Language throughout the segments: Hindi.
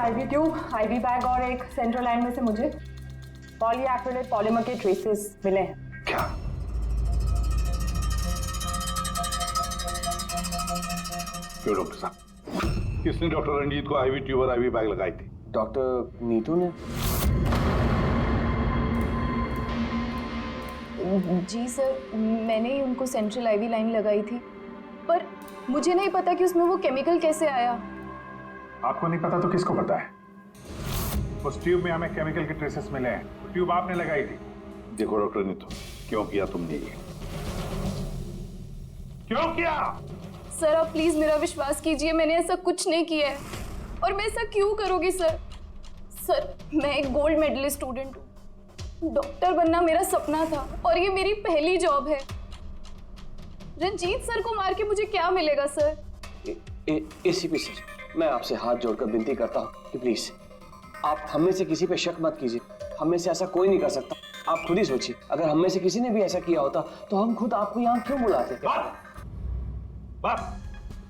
आईवी ट्यूब, आईवी बैग और एक सेंट्रल लाइन में से मुझे पॉलीएक्रिलेट पॉलीमर के ट्रेसेस मिले हैं। क्या? क्यों डॉक्टर साहब, किसने डॉक्टर रंजीत को आईवी ट्यूब और आईवी बैग लगाई थी? डॉक्टर नीतू ने। जी सर, मैंने ही उनको सेंट्रल आईवी लाइन लगाई थी, पर मुझे नहीं पता कि उसमें वो केमिकल कैसे आया। आपको नहीं पता तो किसको पता है? उस ट्यूब में हमें केमिकल के ट्रेसेस मिले हैं। वो ट्यूब आपने लगाई थी। देखो डॉक्टर नीतू, क्यों किया तुमने ये? क्यों किया? सर आप प्लीज मेरा विश्वास कीजिए, मैंने ऐसा कुछ नहीं किया है। और मैं ऐसा क्यों करूँगी सर? सर मैं एक गोल्ड मेडलिस्ट स्टूडेंट हूँ, डॉक्टर बनना मेरा सपना था और ये मेरी पहली जॉब है। रंजीत सर को मार के मुझे क्या मिलेगा सर? एसीपी सर, मैं आपसे हाथ जोड़कर विनती करता हूँ कि प्लीज आप हम में से किसी पे शक मत कीजिए। हम में से ऐसा कोई नहीं कर सकता। आप खुद ही सोचिए, अगर हम में से किसी ने भी ऐसा किया होता तो हम खुद आपको यहाँ क्यों बुलाते? बस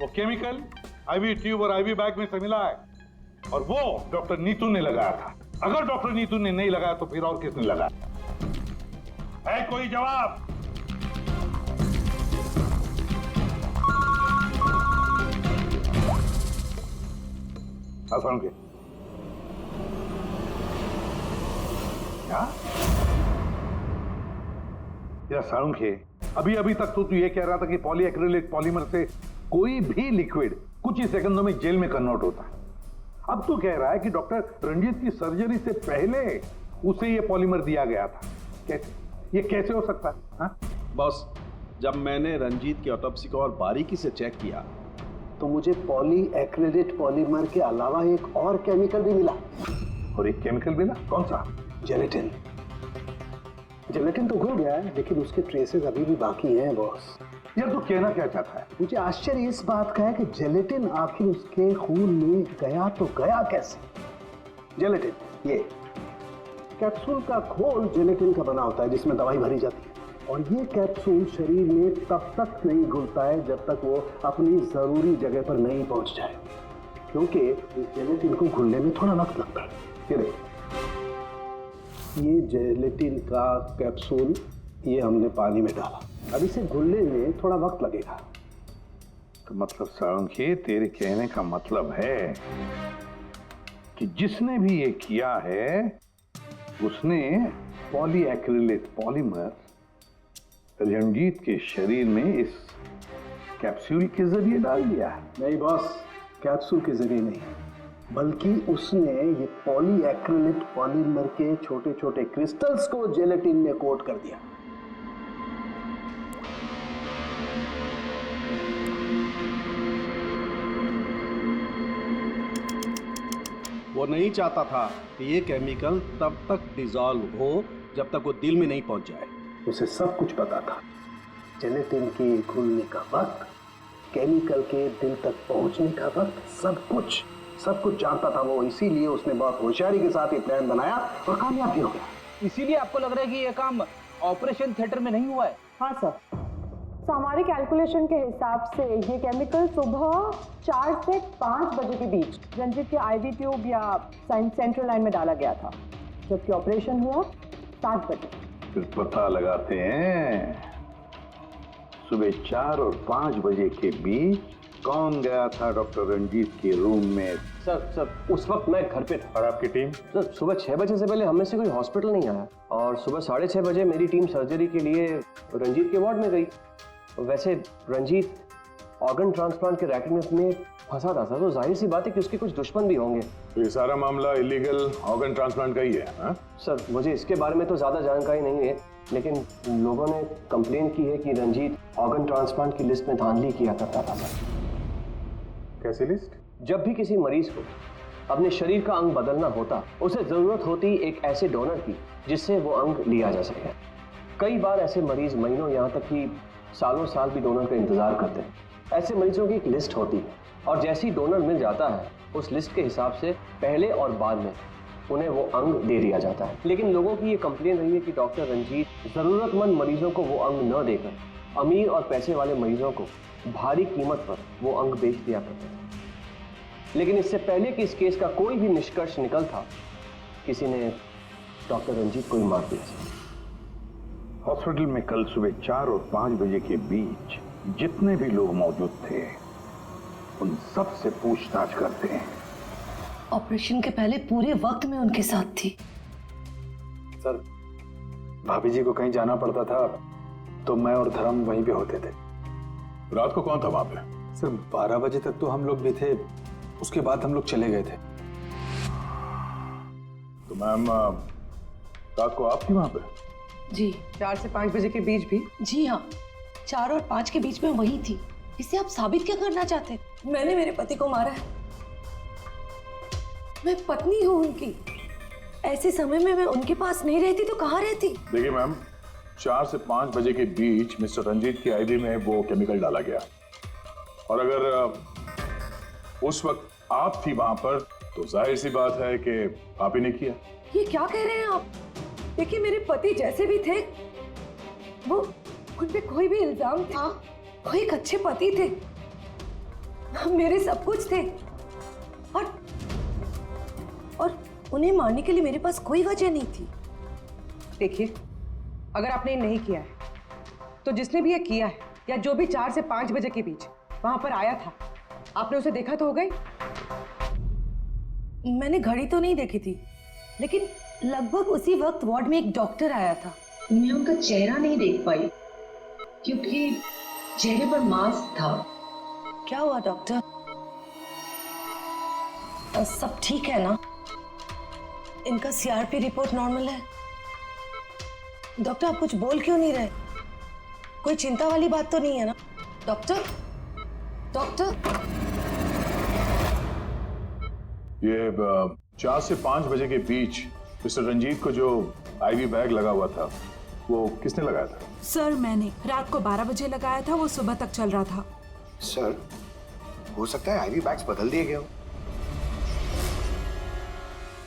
वो केमिकल आईवी ट्यूब और आईवी बैग में से मिला है और वो डॉक्टर नीतू ने लगाया था। अगर डॉक्टर नीतू ने नहीं लगाया तो फिर और किसने लगाया? है कोई जवाब? के क्या या साळुंखे, अभी अभी तक तो तू ये कह रहा था कि पॉलीएक्रिलेट पॉलीमर से कोई भी लिक्विड कुछ ही सेकंडों में जेल में कन्वर्ट होता है। अब तो कह रहा है कि डॉक्टर रंजीत की सर्जरी से पहले उसे ये पॉलीमर दिया गया था। कैसे? ये कैसे हो सकता है? हाँ? बॉस, जब मैंने रंजीत की ऑटोप्सी को और बारीकी से चेक किया तो मुझे पॉलीएक्रिलेट पॉलीमर के अलावा एक और केमिकल भी मिला। और एक केमिकल मिला? कौन सा? जेलेटिन। जेलेटिन तो घुल गया है, लेकिन उसके ट्रेसेस अभी भी बाकी हैं बॉस। यार तू कहना क्या चाहता है? मुझे आश्चर्य इस बात का है कि जेलेटिन आखिर उसके खून में गया तो गया कैसे? जेलेटिन, ये कैप्सूल का खोल जेलेटिन का बना होता है जिसमें दवाई भरी जाती है, और ये कैप्सूल शरीर में तब तक नहीं घुलता है जब तक वो अपनी जरूरी जगह पर नहीं पहुंच जाए, क्योंकि इस जेलेटिन को घुलने में थोड़ा वक्त लगता है। फिर ये जेलेटिन का कैप्सूल ये हमने पानी में डाला, अब इसे घुलने में थोड़ा वक्त लगेगा। तो मतलब साळुंखे, तेरे कहने का मतलब है कि जिसने भी ये किया है उसने पॉलीएक्रिलेट पॉलीमर रंजीत के शरीर में इस कैप्सूल के जरिए डाल दिया है। नहीं बॉस, कैप्सूल के जरिए नहीं, बल्कि उसने ये पॉलीएक्रिलेट पॉलीमर के छोटे छोटे क्रिस्टल्स को जेलेटिन में कोट कर दिया। वो नहीं चाहता था कि ये केमिकल तब तक डिसॉल्व हो जब तक वो दिल में नहीं पहुंच जाए। उसे सब कुछ पता था, जेलेटिन के घुलने का वक्त, केमिकल के दिल तक पहुंचने का वक्त, सब कुछ जानता था वो। इसीलिए उसने बहुत होशियारी के साथ ये प्लान बनाया और कामयाब भी हो गया। इसीलिए आपको लग रहा है कि ये काम ऑपरेशन थिएटर में नहीं हुआ है? हाँ सर, तो हमारे कैलकुलेशन के हिसाब से ये केमिकल सुबह 4 से 5 बजे के बीच रंजीत के आईवी ट्यूब या सेंट्रल लाइन में डाला गया था, जबकि ऑपरेशन हुआ 7 बजे। फिर पता लगाते हैं सुबह 4 और 5 बजे के बीच कौन गया था डॉक्टर रंजीत के रूम में। सर उस वक्त मैं घर पे था। और आपकी टीम? सर सुबह 6 बजे से पहले हमें से कोई हॉस्पिटल नहीं आया, और सुबह 6:30 बजे मेरी टीम सर्जरी के लिए रंजीत के वार्ड में गई। वैसे रंजीत ऑर्गन ट्रांसप्लांट के रैकेट में फंसा था सर, तो जाहिर सी बात है कि उसके कुछ दुश्मन भी होंगे। तो ये सारा मामला इलीगल ऑर्गन ट्रांसप्लांट का ही है? हाँ? सर मुझे इसके बारे में तो ज़्यादा जानकारी नहीं है, लेकिन लोगों ने कंप्लेन की है कि रंजीत ऑर्गन ट्रांसप्लांट की लिस्ट में धांधली किया करता था सर। कैसी लिस्ट? जब भी किसी मरीज को अपने शरीर का अंग बदलना होता, उसे जरूरत होती एक ऐसे डोनर की जिससे वो अंग लिया जा सके। कई बार ऐसे मरीज महीनों, यहाँ तक कि सालों साल भी डोनर का इंतजार करते हैं। ऐसे मरीजों की एक लिस्ट होती है, और जैसे ही डोनर मिल जाता है उस लिस्ट के हिसाब से पहले और बाद में उन्हें वो अंग दे दिया जाता है। लेकिन लोगों की ये कंप्लेन रही है कि डॉक्टर रंजीत जरूरतमंद मरीजों को वो अंग न देकर अमीर और पैसे वाले मरीजों को भारी कीमत पर वो अंग बेच दिया करते थे। लेकिन इससे पहले कि इस केस का कोई भी निष्कर्ष निकलता, किसी ने डॉक्टर रंजीत को ही मार दिया। हॉस्पिटल में कल सुबह 4 और 5 बजे के बीच जितने भी लोग मौजूद थे उन सब से पूछताछ करते हैं। ऑपरेशन के पहले पूरे वक्त में उनके साथ थी। सर, भाभी जी को कहीं जाना पड़ता था तो मैं और धर्म वहीं पे होते थे। रात को कौन था वहां पे? सर 12 बजे तक तो हम लोग भी थे, उसके बाद हम लोग चले गए थे। तो मैम रात को आप थी वहां पे? जी 4 से 5 बजे के बीच भी? जी हाँ, 4 और 5 के बीच में वही थी। इससे आप साबित क्या करना चाहते? मैंने मेरे पति को मारा है, मैं पत्नी हूँ उनकी। ऐसे समय में मैं उनके पास नहीं रहती तो कहाँ रहती? देखिए मैम, 4 से 5 बजे के बीच मिस्टर रंजीत की आईवी में वो केमिकल डाला गया, और अगर उस वक्त आप थी वहां पर तो जाहिर सी बात है कि आप ही ने किया। ये क्या कह रहे हैं आप? देखिए, मेरे पति जैसे भी थे, वो उन पे कोई भी इल्जाम था, वो एक अच्छे पति थे, मेरे सब कुछ थे, और उन्हें मारने के लिए मेरे पास कोई वजह नहीं थी। देखिए, अगर आपने ये नहीं किया है तो जिसने भी ये किया है या जो भी 4 से 5 बजे के बीच वहां पर आया था, आपने उसे देखा तो हो गई? मैंने घड़ी तो नहीं देखी थी, लेकिन लगभग उसी वक्त वार्ड में एक डॉक्टर आया था। मैं उनका चेहरा नहीं देख पाई क्योंकि चेहरे पर मास्क था। क्या हुआ डॉक्टर? सब ठीक है ना? इनका सीआरपी रिपोर्ट नॉर्मल है। डॉक्टर, आप कुछ बोल क्यों नहीं रहे? कोई चिंता वाली बात तो नहीं है ना? Doctor, doctor. ये 4 से 5 बजे के बीच मिस्टर रंजीत को जो आईवी बैग लगा हुआ था वो किसने लगाया था? सर, मैंने रात को 12 बजे लगाया था, वो सुबह तक चल रहा था। सर, हो सकता है आईवी बैग्स बदल दिए गए हो।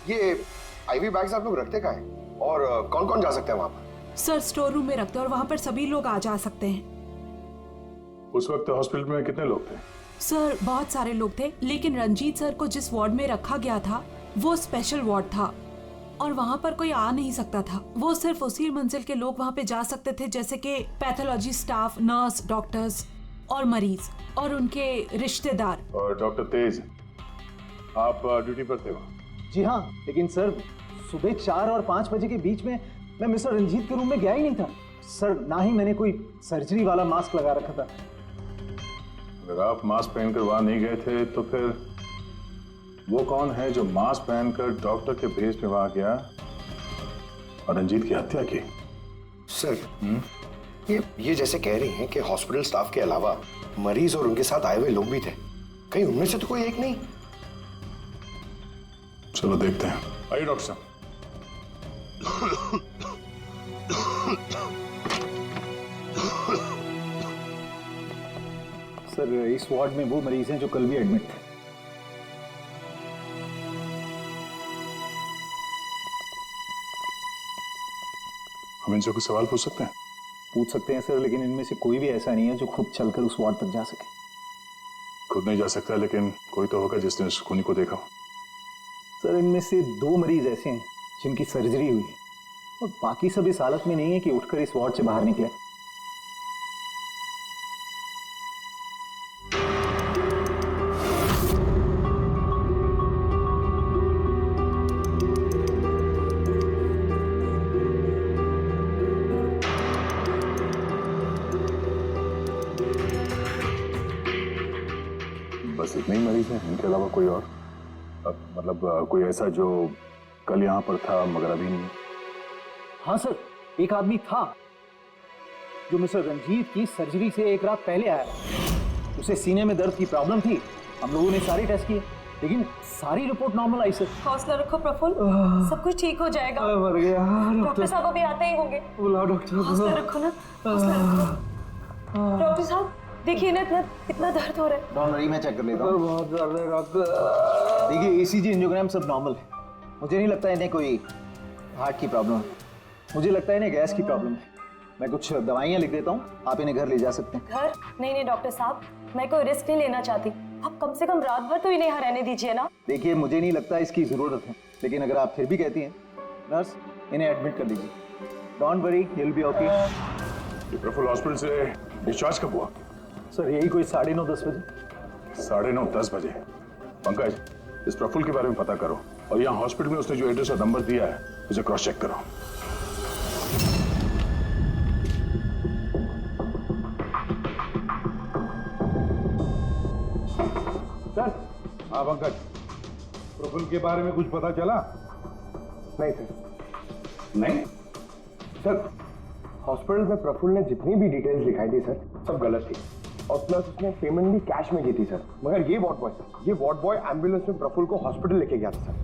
ये आईवी बैग्स आप लोग रखते कहाँ हैं? और कौन कौन जा सकता है वहां पर? सर, स्टोर रूम में रखते हैं और वहां पर सभी लोग आ जा सकते हैं। उस वक्त हॉस्पिटल में कितने लोग थे? सर, बहुत सारे लोग थे, लेकिन रंजीत सर को जिस वार्ड में रखा गया था वो स्पेशल वार्ड था और वहां पर कोई आ नहीं सकता था। वो सिर्फ उसी मंजिल के लोग वहां पे जा सकते थे, जैसे कि पैथोलॉजी स्टाफ, नर्स, डॉक्टर्स और मरीज और उनके रिश्तेदार। और डॉक्टर तेज, आप ड्यूटी पर थे वहाँ? जी हाँ, लेकिन सर सुबह 4 और 5 बजे के बीच में मैं मिस्टर रंजीत के रूम में गया ही नहीं था सर। ना ही मैंने कोई सर्जरी वाला मास्क लगा रखा था। अगर आप मास्क पहनकर वहां नहीं गए थे तो फिर वो कौन है जो मास्क पहनकर डॉक्टर के भेस में वहां गया और रंजीत की हत्या की? सर, ये जैसे कह रही हैं कि हॉस्पिटल स्टाफ के अलावा मरीज और उनके साथ आए हुए लोग भी थे, कहीं उनमें से तो कोई एक नहीं? चलो देखते हैं। आइए डॉक्टर साहब। सर, इस वार्ड में वो मरीज हैं जो कल भी एडमिट थे। हम इनसे कुछ सवाल पूछ सकते हैं? पूछ सकते हैं सर, लेकिन इनमें से कोई भी ऐसा नहीं है जो खुद चलकर उस वार्ड तक जा सके। खुद नहीं जा सकता, लेकिन कोई तो होगा जिसने उस खूनी को देखा हो। सर, इनमें से 2 मरीज ऐसे हैं जिनकी सर्जरी हुई है और बाकी सब इस हालत में नहीं है कि उठकर इस वार्ड से बाहर निकले। बस इतने ही मरीज हैं, इनके अलावा कोई और? मतलब कोई ऐसा जो कल यहाँ पर था मगर अभी नहीं? हाँ सर, एक आदमी था जो मिस्टर रंजीत की सर्जरी से एक रात पहले आया। उसे सीने में दर्द की प्रॉब्लम थी। हम लोगों ने सारे टेस्ट किए, लेकिन सारी रिपोर्ट नॉर्मल आई सर। हौसला रखो प्रफुल्ल, सब कुछ ठीक हो जाएगा। मर गया डॉक्टर साहब अभी आते ही होंगे। बुलाओ डॉक्टर। हौसला रखो ना, हौसला रखो। डॉक्टर साहब देखिए ना, इतना दर्द हो रहा है। डॉक्टर, मैं चेक कर लेता हूँ। बहुत दर्द है डॉक्टर। देखिए, ईसीजी, एंजियोग्राम सब नॉर्मल है। मुझे नहीं लगता इन्हें कोई हार्ट की प्रॉब्लम है। मुझे लगता है इन्हें गैस की प्रॉब्लम है। मैं कुछ दवाइयाँ लिख देता हूँ, आप इन्हें घर ले जा सकते हैं। घर? नहीं डॉक्टर साहब, मैं कोई रिस्क नहीं लेना चाहती। आप कम से कम रात भर तो इन्हें यहाँ रहने दीजिए ना। देखिए, मुझे नहीं लगता इसकी जरूरत है, लेकिन अगर आप फिर भी कहती हैं, नर्स इन्हें एडमिट कर दीजिए। Don't worry, he will be okay. ये प्रफुल्ल हॉस्पिटल से डिस्चार्ज कब हुआ? सर यही कोई 9:30-10 बजे। 9:30-10 बजे। पंकज, इस प्रफुल्ल के बारे में पता करो और यहाँ हॉस्पिटल में उसने जो एड्रेस और नंबर दिया है उसे क्रॉस चेक करो। सर। हाँ पंकज, प्रफुल्ल के बारे में कुछ पता चला? नहीं सर। नहीं सर, हॉस्पिटल में प्रफुल्ल ने जितनी भी डिटेल्स दिखाई थी सर, सब गलत थी और प्लस उसने पेमेंट भी कैश में की थी सर। मगर ये वार्ड बॉय एम्बुलेंस में प्रफुल्ल को हॉस्पिटल लेके गया था सर।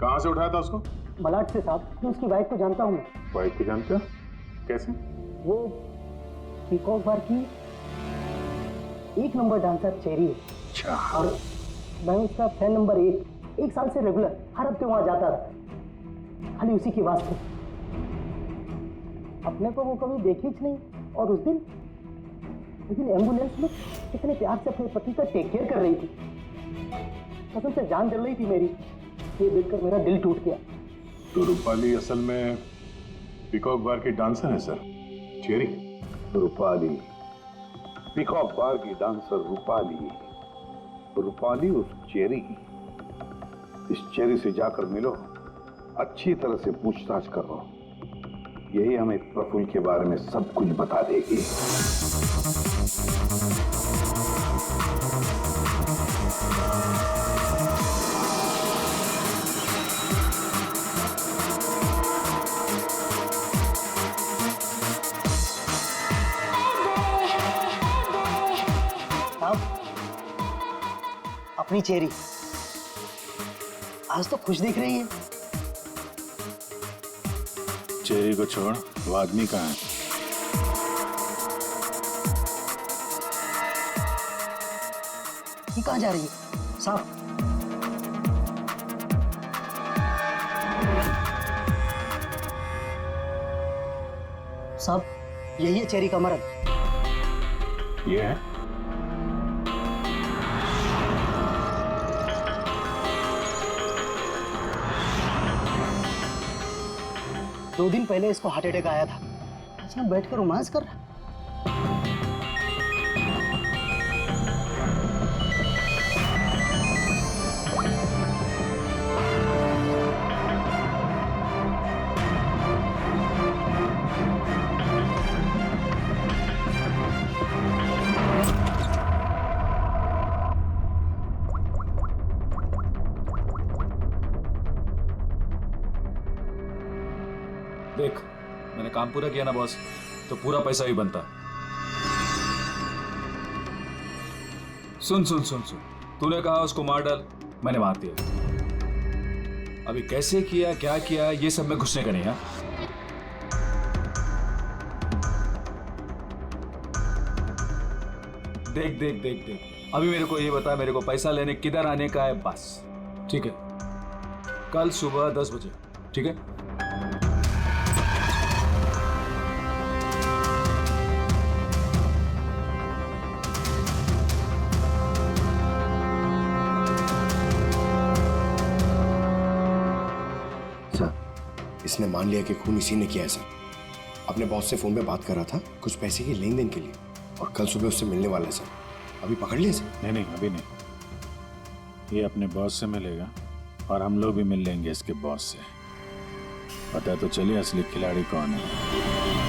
कहाँ से उठाया था उसको? मलाड से साहब, मैं उसकी वाइफ को जानता हूँ। वाइफ को जानते हो? कैसे? वो पीकॉक बार की 1 नंबर डांसर चेरी है। अच्छा। और मैं उसका फैन नंबर 1 साल से रेगुलर हर हफ्ते वहां जाता था, खाली उसी की वास्ते। अपने को वो कभी देखी ही नहीं। और उस दिन एम्बुलेंस में कितने प्यार से अपने पति का टेक केयर कर रही थी, कसम से जान जल रही थी मेरी। ये देखकर मेरा दिल टूट गया। तो रूपाली असल में पीकॉक बार की डांसर है सर, चेरी। रूपाली, पीकॉक बार की डांसर रूपाली। रूपाली उस चेरी, इस चेरी से जाकर मिलो, अच्छी तरह से पूछताछ करो। यही हमें प्रफुल्ल के बारे में सब कुछ बता देगी। अपनी चेरी आज तो खुश दिख रही है। चेरी को छोड़, वो आदमी कहाँ है? ये कहाँ जा रही है साहब? साहब, यही है चेरी का मर्द। ये है? दो दिन पहले इसको हार्ट अटैक आया था, आज हम बैठकर रोमांस कर रहा है। देख, मैंने काम पूरा किया ना बॉस, तो पूरा पैसा भी बनता। सुन सुन सुन सुन, तूने कहा उसको मार डाल, मैंने मार दिया। अभी कैसे किया, क्या किया, ये सब में घुसने का नहीं है। देख देख देख देख, अभी मेरे को ये बता, मेरे को पैसा लेने किधर आने का है बस। ठीक है, कल सुबह 10 बजे, ठीक है? इसने मान लिया कि खून इसी ने किया है सर। अपने बॉस से फोन पे बात कर रहा था कुछ पैसे की लेन देन के लिए, और कल सुबह उससे मिलने वाला है सर। अभी पकड़ लिया सर? नहीं, अभी नहीं। ये अपने बॉस से मिलेगा और हम लोग भी मिल लेंगे इसके बॉस से। पता तो चलिए असली खिलाड़ी कौन है।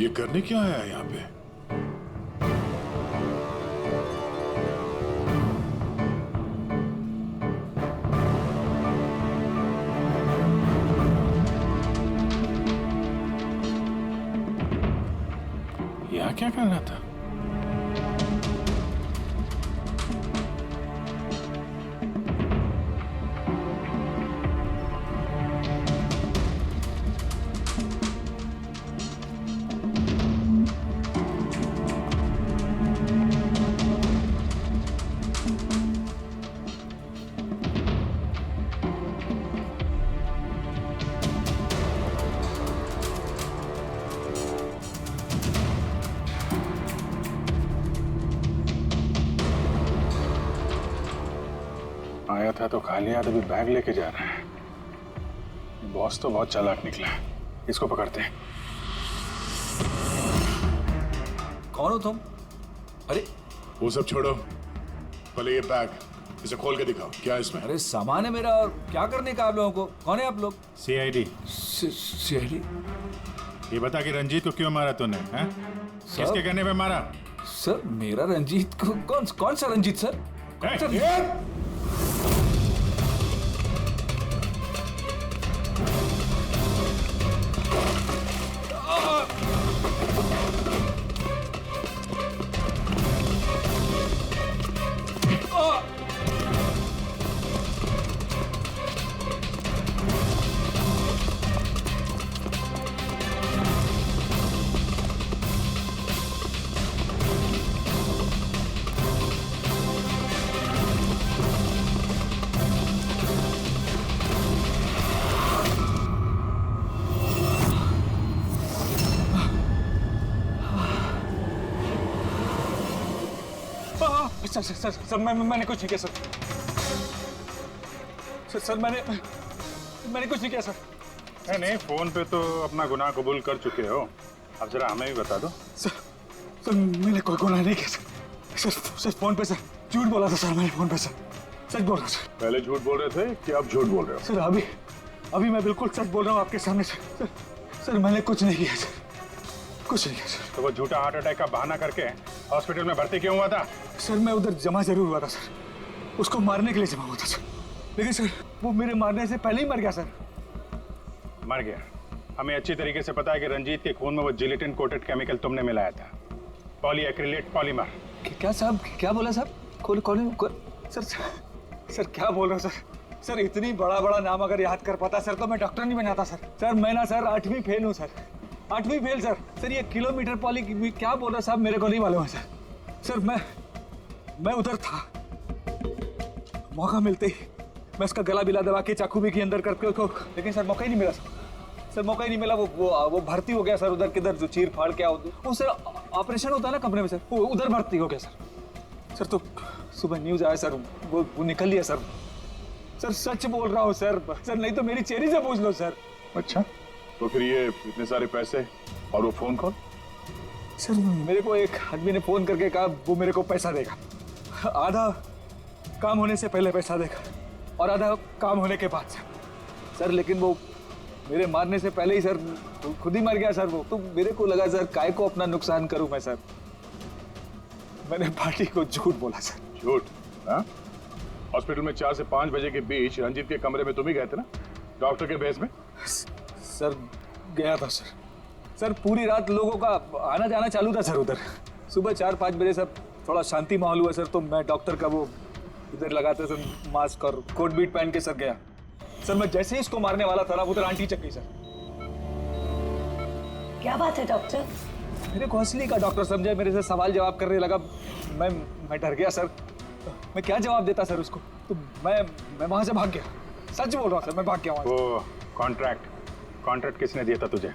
ये करने क्या आया यहाँ पे? यहाँ क्या कर रहा था? आया था तो खाली हाथ अभी बैग लेके जा रहा है। बॉस तो बहुत चालाक निकला। इसको पकड़ते हैं। कौन हो तुम? अरे वो सब छोड़ो, पहले ये बैग इसे खोल के दिखाओ, क्या है इसमें? अरे सामान है मेरा, और क्या करने का आप लोगों को? कौन है आप लोग? सीआईडी। सीआईडी? ये बता कि रंजीत को क्यों मारा तूने? हैं? किसके कहने पे मारा? सर मेरा रंजीत को कौन सा रंजीत सर? कौन सा? सर मैंने कुछ नहीं किया सर मैंने कुछ नहीं किया सर। नहीं, फोन पे तो अपना गुनाह कबूल कर चुके हो, अब जरा हमें भी बता दो। सर मैंने कोई गुनाह नहीं किया सर फोन पे सर झूठ बोला था सर, मैंने फोन पे सच बोल रहा हूँ सर। पहले झूठ बोल रहे थे कि अब झूठ बोल रहे हो? सर अभी मैं बिल्कुल सच बोल रहा हूँ आपके सामने सर मैंने कुछ नहीं किया सर, कुछ नहीं किया सर। तो वो झूठा हार्ट अटैक का बहाना करके हॉस्पिटल में भर्ती क्यों हुआ था? सर मैं उधर जमा जरूर हुआ था सर, उसको मारने के लिए जमा हुआ था सर, लेकिन सर वो मेरे मारने से पहले ही मर गया सर। मर गया? हमें अच्छी तरीके से पता है कि रंजीत के खून में वो जिलेटिन कोटेड केमिकल तुमने मिलाया था, पॉलीएक्रिलेट पॉलीमर। क्या साहब, क्या बोला साहब? सर क्या बोल रहा हूँ सर इतनी बड़ा नाम अगर याद कर पाता सर तो मैं डॉक्टर नहीं बनाता सर मैं ना सर 8वीं फेल हूँ सर, 8वीं फेल सर ये किलोमीटर पॉली क्या बोल रहा साहब, मेरे को नहीं मालूम है सर मैं उधर था, मौका मिलते ही मैं उसका गला बिला दबा के चाकू भी के अंदर करके उसको, लेकिन सर मौका ही नहीं मिला सर मौका ही नहीं मिला। वो भर्ती हो गया सर उधर, किधर जो चीर फाड़ क्या वो सर ऑपरेशन होता है ना कमरे में सर, वो उधर भर्ती हो गया सर तो सुबह न्यूज आया सर, वो निकल लिया सर सच बोल रहा हूँ सर नहीं तो मेरी चेहरे से पूछ लो सर। अच्छा, तो फिर ये इतने सारे पैसे और वो फोन कॉल? सर मेरे को एक आदमी ने फोन करके कहा वो मेरे को पैसा देगा, आधा काम होने से पहले पैसा देगा और आधा काम होने के बाद सर लेकिन वो मेरे मारने से पहले ही सर खुद ही मर गया सर वो, तो मेरे को लगा सर काय को अपना नुकसान करूं मैं सर, मैंने पार्टी को झूठ बोला सर। झूठ? हाँ, हॉस्पिटल में 4 से 5 बजे के बीच रंजीत के कमरे में तुम ही गए थे ना, डॉक्टर के भेस में? सर गया था सर पूरी रात लोगों का आना जाना चालू था सर उधर, सुबह 4-5 बजे सर थोड़ा शांति माहौल हुआ सर, तो मैं डॉक्टर का वो इधर लगाते सर मास्क और कोट बीट पहन के सर गया सर, मैं जैसे ही इसको मारने वाला था ना उधर आंटी चक गई सर। क्या बात है डॉक्टर? मेरे को असली का डॉक्टर समझे, मेरे से सवाल जवाब करने लगा, मैं डर गया सर, मैं क्या जवाब देता सर उसको, तो मैं वहां से भाग गया, सच बोल रहा हूँ सर मैं भाग गया वहां से। वो कॉन्ट्रैक्ट किसने दिया था तुझे?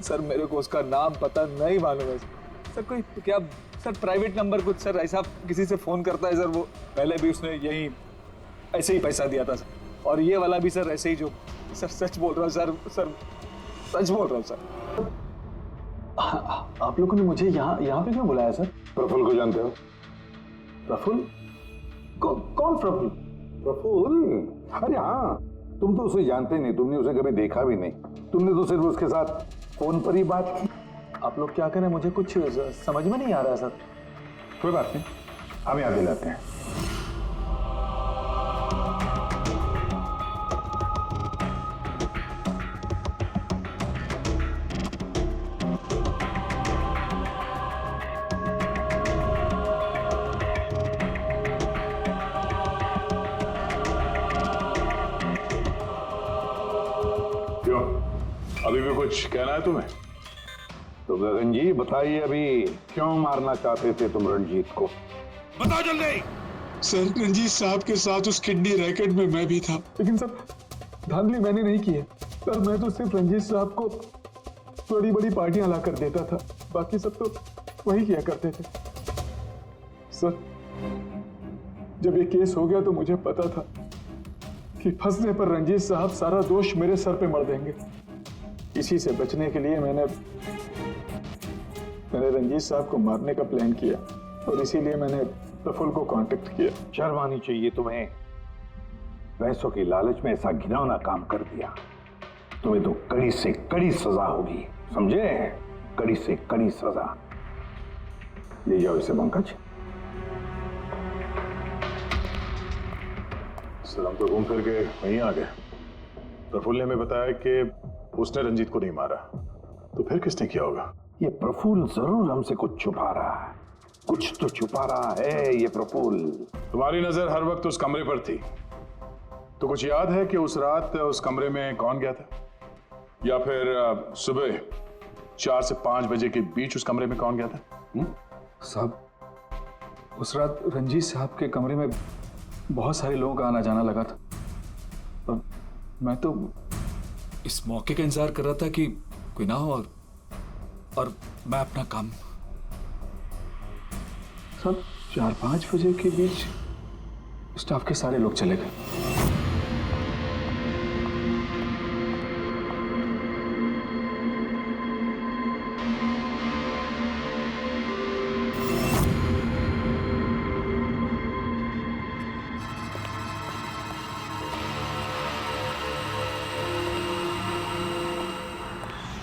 सर मेरे को उसका नाम पता नहीं मालूम है सर, कोई क्या सर प्राइवेट नंबर कुछ सर ऐसा किसी से फोन करता है सर, वो पहले भी उसने यही ऐसे ही पैसा दिया था सर, और ये वाला भी सर ऐसे ही जो सर सच बोल रहा हूँ सर सच बोल रहा हूँ सर। आप लोगों ने मुझे यहाँ पे क्यों बुलाया सर? प्रफुल्ल को जानते हो? प्रफुल्ल? कौन प्रफुल्ल? प्रफुल्ल? अरे हाँ, तुम तो उसे जानते नहीं, तुमने उसे कभी देखा भी नहीं, तुमने तो सिर्फ उसके साथ फोन पर ही बात की। आप लोग क्या करें, मुझे कुछ समझ में नहीं आ रहा सर। कोई बात नहीं, हम आगे लाते हैं। क्यों, अभी भी कुछ कहना है तुम्हें? तो गगन जी बताइए, अभी क्यों मारना चाहते थे तुम रंजीत को? बताओ जल्दी। सर, रंजीत साहब के साथ उस किडनी रैकेट में मैं भी था। लेकिन सर, धांधली मैंने नहीं की है सर। मैं तो सिर्फ रंजीत साहब को बड़ी बड़ी पार्टियां लाकर देता था, बाकी सब तो वही किया करते थे सर। जब ये केस हो गया तो मुझे पता था कि फंसने पर रंजीत साहब सारा दोष मेरे सर पे मर देंगे। इसी से बचने के लिए मैंने रंजीत साहब को मारने का प्लान किया और इसीलिए मैंने प्रफुल्ल को कांटेक्ट किया। शर्म आनी चाहिए तुम्हें, पैसों की लालच में ऐसा घिनौना काम कर दिया। तुम्हें तो कड़ी से कड़ी सजा होगी, समझे? कड़ी से कड़ी सजा। ले जाओ इसे पंकज। सर, हम तो घूम फिर के वहीं आ गए। प्रफुल्ल ने हमें बताया कि उसने रंजीत को नहीं मारा, तो फिर किसने किया होगा? ये प्रफुल्ल जरूर हमसे कुछ छुपा रहा है, कुछ तो छुपा रहा है ये प्रफुल्ल। तुम्हारी नजर हर वक्त उस कमरे पर थी, तो कुछ याद है कि उस रात उस कमरे में कौन गया था? या फिर सुबह 4 से 5 बजे के बीच उस कमरे में कौन गया था? साहब, उस रात रंजीत साहब के कमरे में बहुत सारे लोगों का आना जाना लगा था और मैं तो इस मौके का इंतजार कर रहा था कि कोई ना हो और मैं अपना काम। सब 4-5 बजे के बीच स्टाफ के सारे लोग चले गए।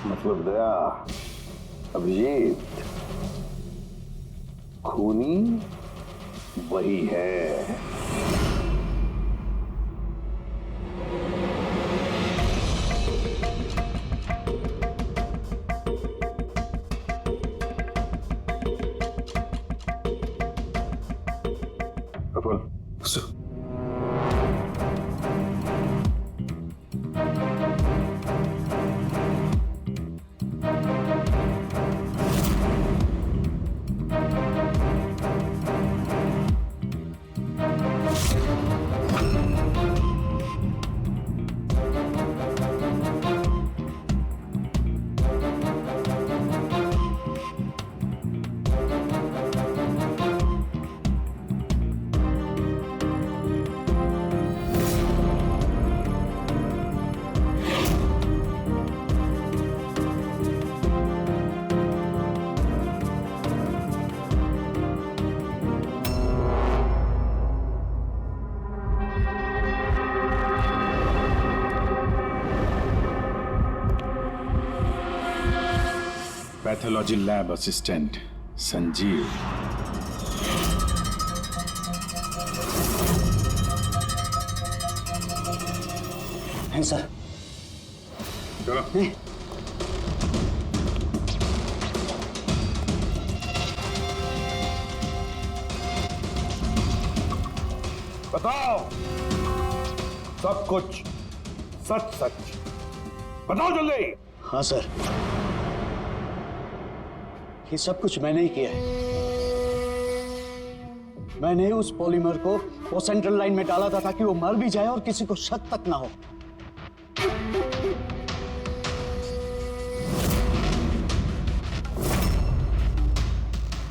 मतलब दया, अभिजीत, खूनी वही है। Prafulla, pathology lab assistant Sanjeev. हैं सर? चलो। बताओ सब कुछ, सच सच बताओ जल्दी। हाँ सर, ये सब कुछ मैंने ही किया है। मैंने उस पॉलीमर को वो सेंट्रल लाइन में डाला था ताकि वो मर भी जाए और किसी को शक तक ना हो।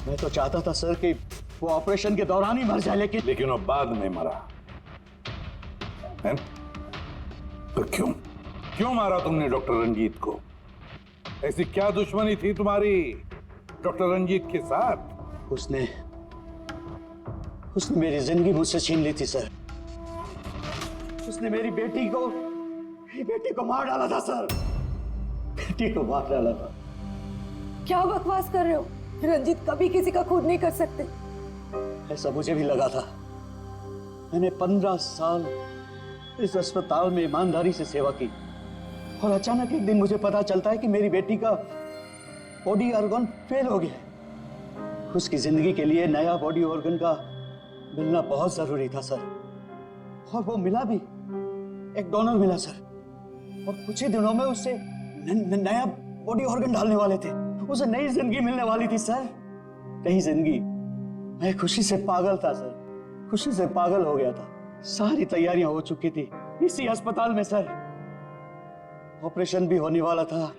मैं तो चाहता था सर कि वो ऑपरेशन के दौरान ही मर जाए, लेकिन वो बाद में मरा है? तो क्यों मारा तुमने डॉक्टर रंजीत को? ऐसी क्या दुश्मनी थी तुम्हारी डॉक्टर रंजीत के साथ? उसने मेरी जिंदगी मुझसे छीन ली थी सर। उसने मेरी बेटी को मार डाला था सर। बेटी को मार डाला था। क्या बकवास कर रहे हो? रंजीत कभी किसी का खून नहीं कर सकते। ऐसा मुझे भी लगा था। मैंने 15 साल इस अस्पताल में ईमानदारी से सेवा की और अचानक एक दिन मुझे पता चलता है कि मेरी बेटी का बॉडी ऑर्गन फेल हो गया है। उसकी जिंदगी के लिए नया बॉडी ऑर्गन का मिलना बहुत जरूरी था सर, और वो मिला भी। एक डोनर मिला सर, और कुछ ही दिनों में उससे नया बॉडी ऑर्गन डालने वाले थे। उसे नई जिंदगी मिलने वाली थी सर, नई जिंदगी। मैं खुशी से पागल था सर, खुशी से पागल हो गया था। सारी तैयारियां हो चुकी थी इसी अस्पताल में सर, ऑपरेशन भी होने वाला था।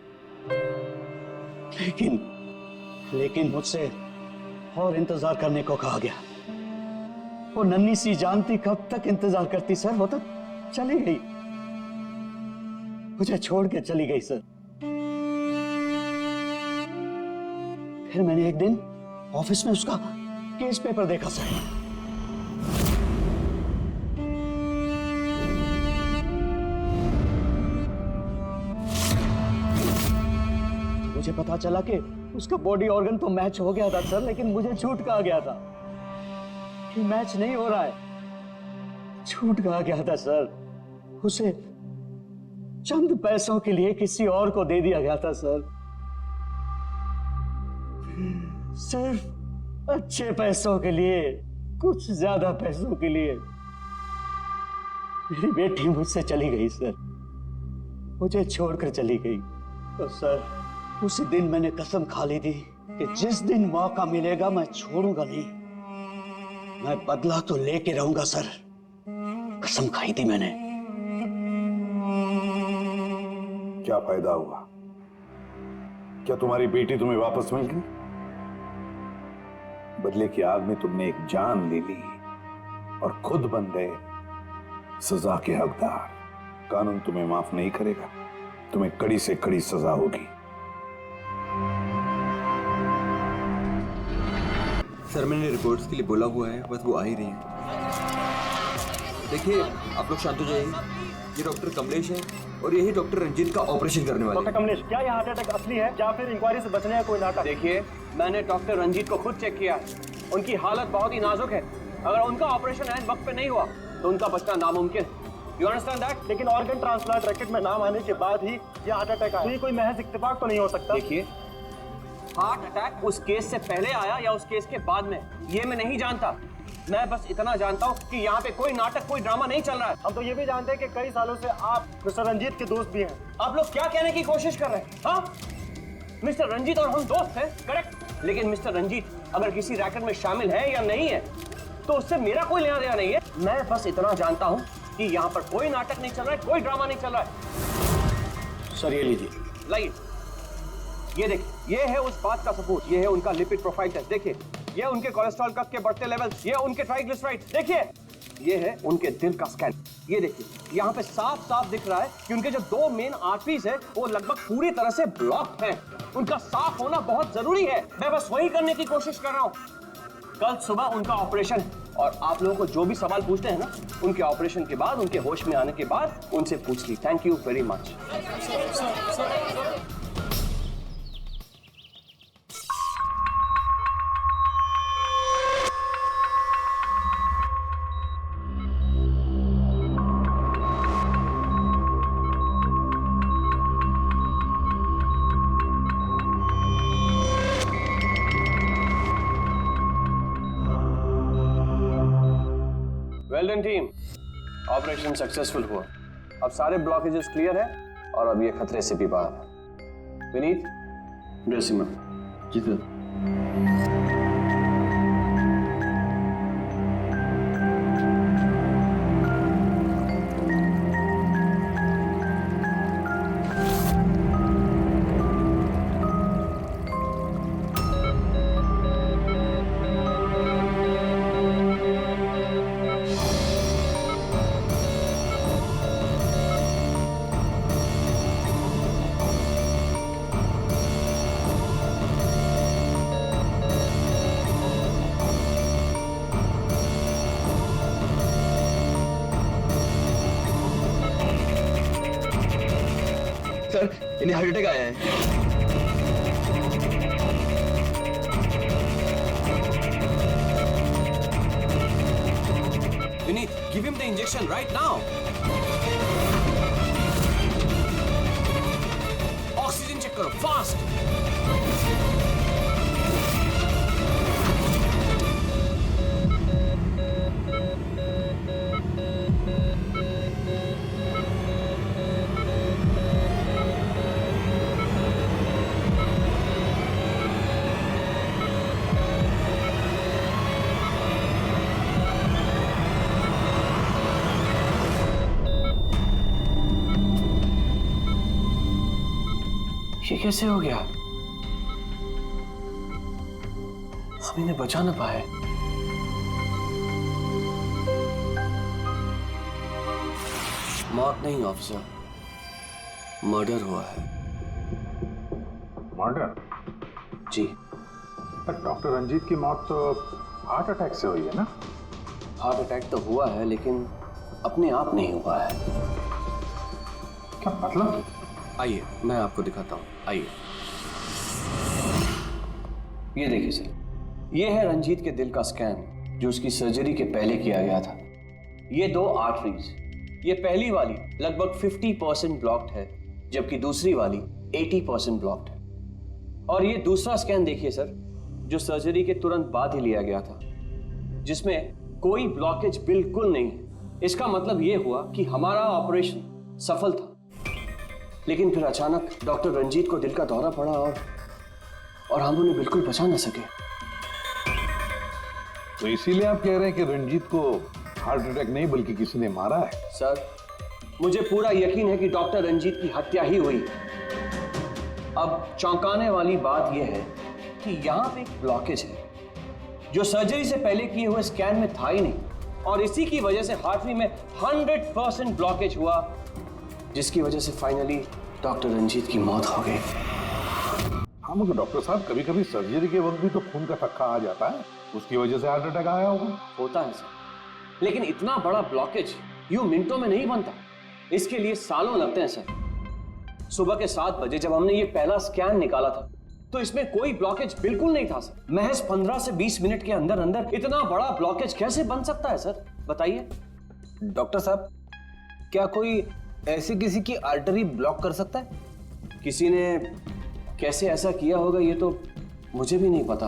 लेकिन मुझसे और इंतजार करने को कहा गया। वो नन्ही सी जानती कब तक इंतजार करती सर, वो तो चली गई, मुझे छोड़ के चली गई सर। फिर मैंने एक दिन ऑफिस में उसका केस पेपर देखा सर। मुझे पता चला कि उसका बॉडी ऑर्गन तो मैच हो गया था सर, लेकिन मुझे झूठ कहा गया था कि मैच नहीं हो रहा है। झूठ कहा गया था सर, उसे चंद पैसों के लिए किसी और को दे दिया गया था सर, सिर्फ अच्छे पैसों के लिए, कुछ ज्यादा पैसों के लिए। मेरी बेटी मुझसे चली गई सर, मुझे छोड़कर चली गई। तो सर उसी दिन मैंने कसम खा ली थी कि जिस दिन मौका मिलेगा मैं छोड़ूंगा नहीं, मैं बदला तो लेके रहूंगा सर। कसम खाई थी मैंने। क्या फायदा हुआ? क्या तुम्हारी बेटी तुम्हें वापस मिल गई? बदले की आग में तुमने एक जान ले ली और खुद बन गए सजा के हकदार। कानून तुम्हें माफ नहीं करेगा, तुम्हें कड़ी से कड़ी सजा होगी। सर मैंने रिपोर्ट्स के लिए बोला हुआ है, बस वो आ ही रही है। देखिए आप लोग शांत हो जाइए। ये डॉक्टर कमलेश है और यही डॉक्टर रंजीत का ऑपरेशन करने वाले हैं। डॉक्टर कमलेश, क्या यह हार्ट अटैक असली है या फिर इंक्वायरी से बचने का कोई नाटक? देखिए मैंने डॉक्टर रंजीत को खुद चेक किया, उनकी हालत बहुत ही नाजुक है। अगर उनका ऑपरेशन ऐन वक्त पे नहीं हुआ तो उनका बचना नामुमकिन। You understand that? लेकिन ऑर्गन ट्रांसप्लांट रैकेट में नाम आने के बाद ही ये हार्ट अटैक आया, तो ये कोई महज इत्तेफाक तो नहीं हो सकता। देखिए हार्ट अटैक उस केस से पहले आया या उस केस के बाद में, ये मैं नहीं जानता। मैं बस इतना जानता हूँ कि यहाँ पे कोई नाटक, कोई ड्रामा नहीं चल रहा है। हम तो ये भी जानते हैं कि कई सालों से आप मिस्टर रंजीत के दोस्त भी हैं। आप लोग क्या कहने की कोशिश कर रहे हैं? हाँ, मिस्टर रंजीत और हम दोस्त हैं, करेक्ट। लेकिन मिस्टर रंजीत अगर किसी रैकेट में शामिल है या नहीं है तो उससे मेरा कोई लेना देना नहीं है। मैं बस इतना जानता हूँ कि यहाँ पर कोई नाटक नहीं चल रहा है, कोई ड्रामा नहीं चल रहा है। सर ये लीजिए, लाइए, ये देखिए, ये है उस बात का सबूत। ये है उनका लिपिड प्रोफाइल टेस्ट, देखिए। ये उनके कोलेस्ट्रॉल कफ के बढ़ते लेवल, ये उनके ट्राइग्लिसराइड्स, देखिए। ये है उनके दिल का स्कैन, ये देखिए। यहाँ पे साफ साफ दिख रहा है कि उनके जो 2 मेन आर्टरीज है वो लगभग पूरी तरह से ब्लॉक हैं। उनका साफ होना बहुत जरूरी है। मैं बस वही करने की कोशिश कर रहा हूँ। कल सुबह उनका ऑपरेशन है और आप लोगों को जो भी सवाल पूछते हैं ना, उनके ऑपरेशन के बाद, उनके होश में आने के बाद उनसे पूछ ली। Thank you very much. Well done team, operation successful हुआ। अब सारे ब्लॉकेजेस क्लियर है और अब ये खतरे से भी बाहर है। विनीत, ड्रेसिंग में। जी सर। सर इन्हें हार्ट अटैक आया है। Injection right now. Oxygen check करो फास्ट। ये कैसे हो गया? हम इन्हें बचा ना पाए। मौत नहीं ऑफिसर, मर्डर हुआ है। मर्डर? जी। पर डॉक्टर रंजीत की मौत तो हार्ट अटैक से हुई है ना? हार्ट अटैक तो हुआ है लेकिन अपने आप नहीं हुआ है। क्या मतलब? आइए मैं आपको दिखाता हूँ, आइए। ये देखिए सर, ये है रंजीत के दिल का स्कैन जो उसकी सर्जरी के पहले किया गया था। ये दो आर्टरीज, ये पहली वाली लगभग 50% ब्लॉक्ड है जबकि दूसरी वाली 80% ब्लॉक्ड है। और ये दूसरा स्कैन देखिए सर, जो सर्जरी के तुरंत बाद ही लिया गया था, जिसमें कोई ब्लॉकेज बिल्कुल नहीं है। इसका मतलब ये हुआ कि हमारा ऑपरेशन सफल था। लेकिन फिर अचानक डॉक्टर रंजीत को दिल का दौरा पड़ा और हम उन्हें बिल्कुल बचा ना सके। तो इसीलिए आप कह रहे हैं कि रंजीत को हार्ट अटैक नहीं बल्कि किसी ने मारा है? सर, मुझे पूरा यकीन है कि डॉक्टर रंजीत की हत्या ही हुई। अब चौंकाने वाली बात यह है कि यहां पे एक ब्लॉकेज है जो सर्जरी से पहले किए हुए स्कैन में था ही नहीं, और इसी की वजह से हार्टरी में 100% ब्लॉकेज हुआ, जिसकी वजह से फाइनली डॉक्टर रंजीत की मौत हो गई। हाँ मगर डॉक्टर साहब, कभी कभी सर्जरी के वक्त भी तो खून का थक्का आ जाता है, उसकी वजह से हार्ट अटैक आया होगा। होता है सर, लेकिन इतना बड़ा ब्लॉकेज यूं मिनटों में नहीं बनता, इसके लिए सालों लगते हैं सर। सुबह के 7 बजे जब हमने ये पहला स्कैन निकाला था तो इसमें कोई ब्लॉकेज बिल्कुल नहीं था सर। महज 15 से 20 मिनट के अंदर अंदर इतना बड़ा ब्लॉकेज कैसे बन सकता है सर, बताइए। डॉक्टर साहब, क्या कोई ऐसे किसी की आर्टरी ब्लॉक कर सकता है? किसी ने कैसे ऐसा किया होगा ये तो मुझे भी नहीं पता।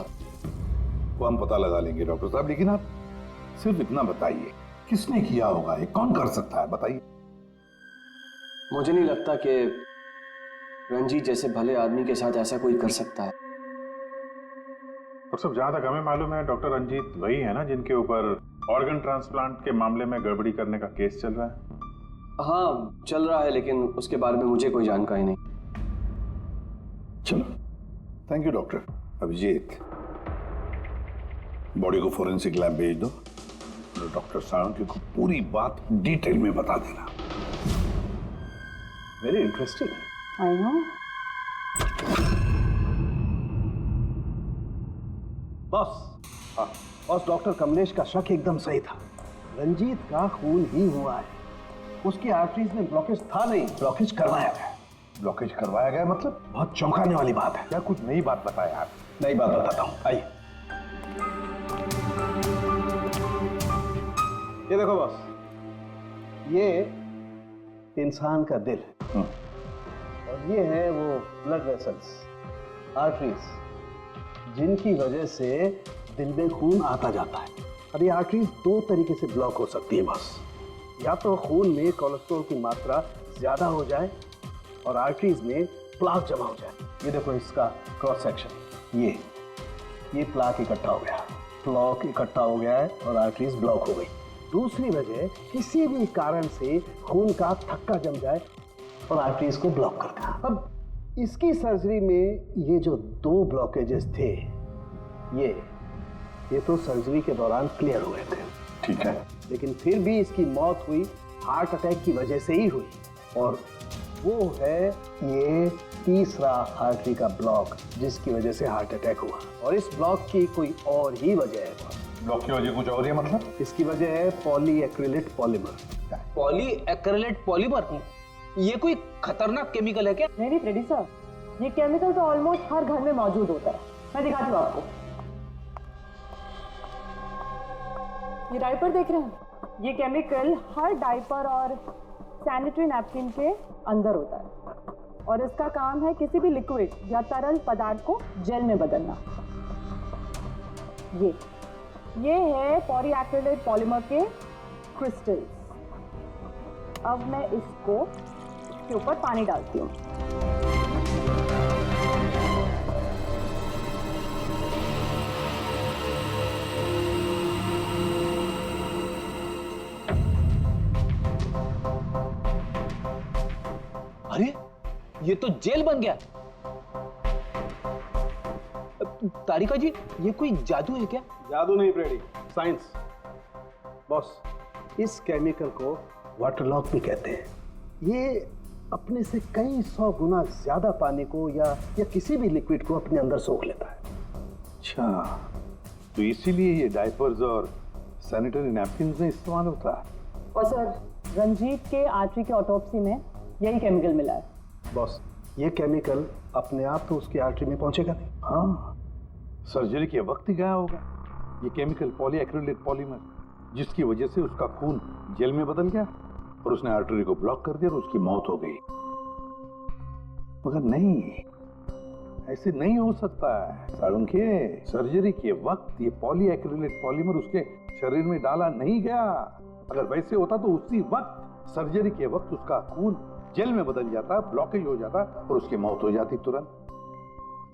वो हम पता लगा लेंगे डॉक्टर साहब, लेकिन आप सिर्फ इतना बताइए, किसने किया होगा, ये कौन कर सकता है, बताइए। मुझे नहीं लगता कि रंजीत जैसे भले आदमी के साथ ऐसा कोई कर सकता है। और सब जहां तक हमें मालूम है, डॉक्टर रंजीत वही है ना जिनके ऊपर ऑर्गन ट्रांसप्लांट के मामले में गड़बड़ी करने का केस चल रहा है? हाँ चल रहा है, लेकिन उसके बारे में मुझे कोई जानकारी नहीं। चलो, thank you doctor. Abhijeet, body को फोरेंसिक लैब भेज दो, डॉक्टर साळुंखे को पूरी बात डिटेल में बता देना। Very interesting. I know. Boss, boss, doctor Kamlesh का शक एकदम सही था। रंजीत का खून ही हुआ है, उसकी आर्टरीज में ब्लॉकेज था नहीं, ब्लॉकेज करवाया गया। ब्लॉकेज करवाया गया मतलब? बहुत चौंकाने वाली बात है। क्या कुछ नई बात बताया आप? नई बात बताता हूँ, आइए। ये देखो बॉस, ये इंसान का दिल है और ये है वो ब्लड वेसल्स, आर्टरीज, जिनकी वजह से दिल में खून आता जाता है। अब ये आर्टरीज 2 तरीके से ब्लॉक हो सकती है बॉस। या तो खून में कोलेस्ट्रॉल की मात्रा ज्यादा हो जाए और आर्टरीज में प्लाक जमा हो जाए। ये देखो इसका क्रॉस सेक्शन, ये प्लाक इकट्ठा हो गया, प्लाक इकट्ठा हो गया है और आर्टरीज ब्लॉक हो गई। दूसरी वजह, किसी भी कारण से खून का थक्का जम जाए और आर्टरीज को ब्लॉक कर दे। अब इसकी सर्जरी में ये जो 2 ब्लॉकेजेस थे, ये तो सर्जरी के दौरान क्लियर हुए थे, ठीक है, लेकिन फिर भी इसकी मौत हुई हार्ट अटैक की वजह से ही हुई। और वो है ये तीसरा आर्टरी का ब्लॉक, जिसकी वजह से हार्ट अटैक हुआ। और इस ब्लॉक की कोई और ही वजह है। ब्लॉक की वजह कुछ और है मतलब? इसकी वजह है पॉलीएक्रिलेट पॉलीमर। Polyacrylate polymer? ये कोई खतरनाक केमिकल है क्या? नहीं प्रेडी सर, ये केमिकल तो ऑलमोस्ट हर घर में मौजूद होता है। मैं दिखाती हूँ आपको। ये डायपर देख रहे हैं, ये केमिकल हर डायपर और सैनिटरी नैपकिन के अंदर होता है और इसका काम है किसी भी लिक्विड या तरल पदार्थ को जेल में बदलना। ये है पॉलीएक्रिलेट पॉलीमर के क्रिस्टल्स। अब मैं इसके ऊपर पानी डालती हूँ। अरे ये तो जेल बन गया। तारिका जी, ये कोई जादू है क्या? जादू नहीं फ्रेडी, साइंस। बॉस, इस केमिकल को वाटर लॉक भी कहते हैं। ये अपने से कई 100 गुना ज्यादा पानी को या किसी भी लिक्विड को अपने अंदर सोख लेता है। अच्छा, तो इसीलिए ये डायपर्स और सैनिटरी नैपकिन में इस्तेमाल होता है। और सर, रंजीत के आर्टरी के ऑटोप्सी में यही केमिकल मिला है। बॉस, ये केमिकल अपने आप तो उसकी आर्टरी में पहुंचेगा नहीं। हाँ, सर्जरी के वक्त ही गया होगा। ये केमिकल पॉलीएक्रिलेट पॉलीमर, जिसकी वजह से उसका खून जेल में बदल गया और उसने आर्टरी को ब्लॉक कर दिया और उसकी मौत हो गई। मगर नहीं, ऐसे नहीं हो सकता है साळुंखे। सर्जरी के वक्त ये पॉलीएक्रिलेट पॉलीमर उसके शरीर में डाला नहीं गया। अगर वैसे होता तो उसी वक्त सर्जरी के वक्त उसका खून जेल में बदल जाता, ब्लॉकेज हो जाता और उसकी मौत हो जाती तुरंत।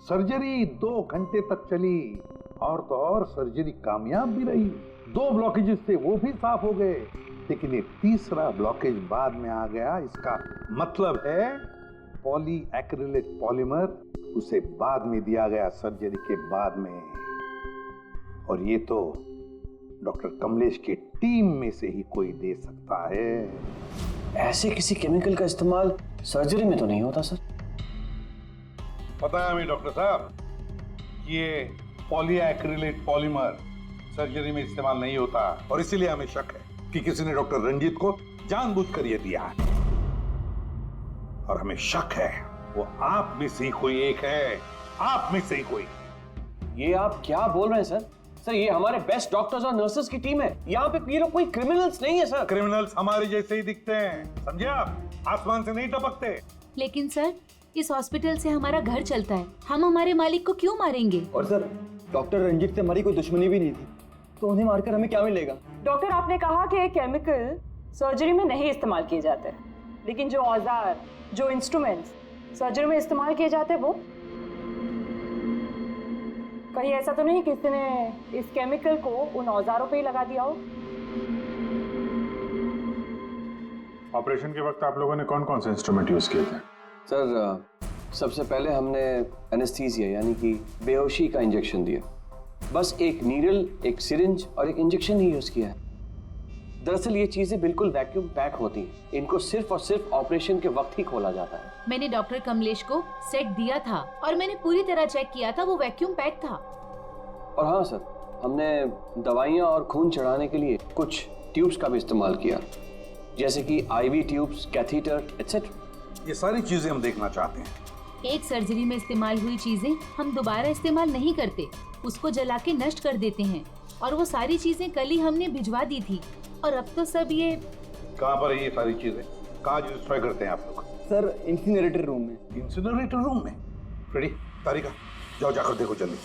सर्जरी 2 घंटे तक चली और तो और सर्जरी कामयाब भी रही। 2 ब्लॉकेजेस थे, वो भी साफ हो गए, लेकिन एक तीसरा ब्लॉकेज बाद में आ गया। इसका मतलब है पॉलीएक्रिलेट पॉलीमर उसे बाद में दिया गया, सर्जरी के बाद में। और ये तो डॉक्टर कमलेश की टीम में से ही कोई दे सकता है। ऐसे किसी केमिकल का इस्तेमाल सर्जरी में तो नहीं होता सर। पता है हमें डॉक्टर साहब, ये पॉलीएक्रिलेट पॉलीमर सर्जरी में इस्तेमाल नहीं होता और इसीलिए हमें शक है कि किसी ने डॉक्टर रंजीत को जानबूझकर ये दिया है। और हमें शक है वो आप में से कोई एक है, आप में से कोई। ये आप क्या बोल रहे हैं सर? सर, ये हमारे बेस्ट डॉक्टर्स और नर्सेस की टीम है। यहाँ पे ये लोग कोई क्रिमिनल्स नहीं है सर। क्रिमिनल्स हमारे जैसे ही दिखते हैं, समझे आप? आसमान से नहीं टपकते। लेकिन सर, इस हॉस्पिटल से हमारा घर चलता है, हम हमारे मालिक को क्यों मारेंगे? और सर, डॉक्टर रंजीत से हमारी कोई दुश्मनी भी नहीं थी, तो उन्हें मारकर हमें क्या मिलेगा? डॉक्टर, आपने कहा कि ये केमिकल सर्जरी में नहीं इस्तेमाल किए जाते, लेकिन जो औजार, जो इंस्ट्रूमेंट्स सर्जरी में इस्तेमाल किए जाते हैं, वो कहीं ऐसा तो नहीं किसी ने इस केमिकल को उन औजारों पे ही लगा दिया हो? ऑपरेशन के वक्त आप लोगों ने कौन कौन से इंस्ट्रूमेंट यूज किए थे? सर, सबसे पहले हमने एनेस्थीसिया यानी कि बेहोशी का इंजेक्शन दिया। बस एक नीडल, एक सिरिंज और एक इंजेक्शन ही यूज किया है। दरअसल ये चीजें बिल्कुल वैक्यूम पैक होती हैं। इनको सिर्फ और सिर्फ ऑपरेशन के वक्त ही खोला जाता है। मैंने डॉक्टर कमलेश को सेट दिया था और मैंने पूरी तरह चेक किया था, वो वैक्यूम पैक था। और हाँ सर, हमने दवाइयाँ और खून चढ़ाने के लिए कुछ ट्यूब्स का भी इस्तेमाल किया, जैसे कि IV ट्यूब्स, कैथीटर एटसेट्रा। ये सारी चीजें हम देखना चाहते हैं। एक सर्जरी में इस्तेमाल हुई चीजें हम दोबारा इस्तेमाल नहीं करते, उसको जला के नष्ट कर देते हैं। और वो सारी चीजें कल ही हमने भिजवा दी थी और अब तो सब ये। कहाँ पर है ये सारी चीजें? कहाँ डिस्ट्रॉय करते हैं आप लोग? सर, इंसिनरेटर रूम में। इंसिनरेटर रूम में? फ्रेडी, तारिका, जाओ जाकर देखो जल्दी।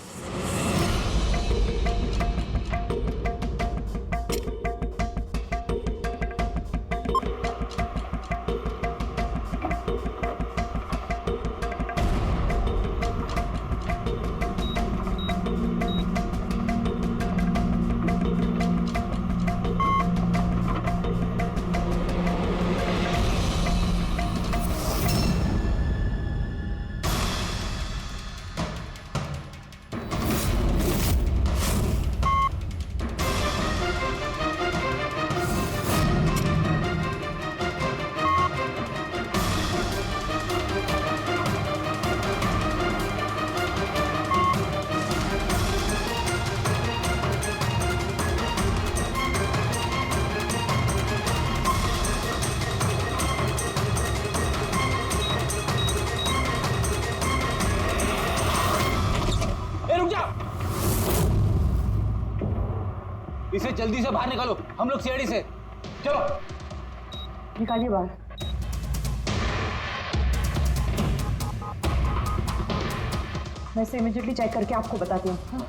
इसे जल्दी से बाहर निकालो, हम लोग सीढ़ी से। चलो निकालिए बाहर। मैं इसे इमीडिएटली चेक करके आपको बताती हूँ। हाँ?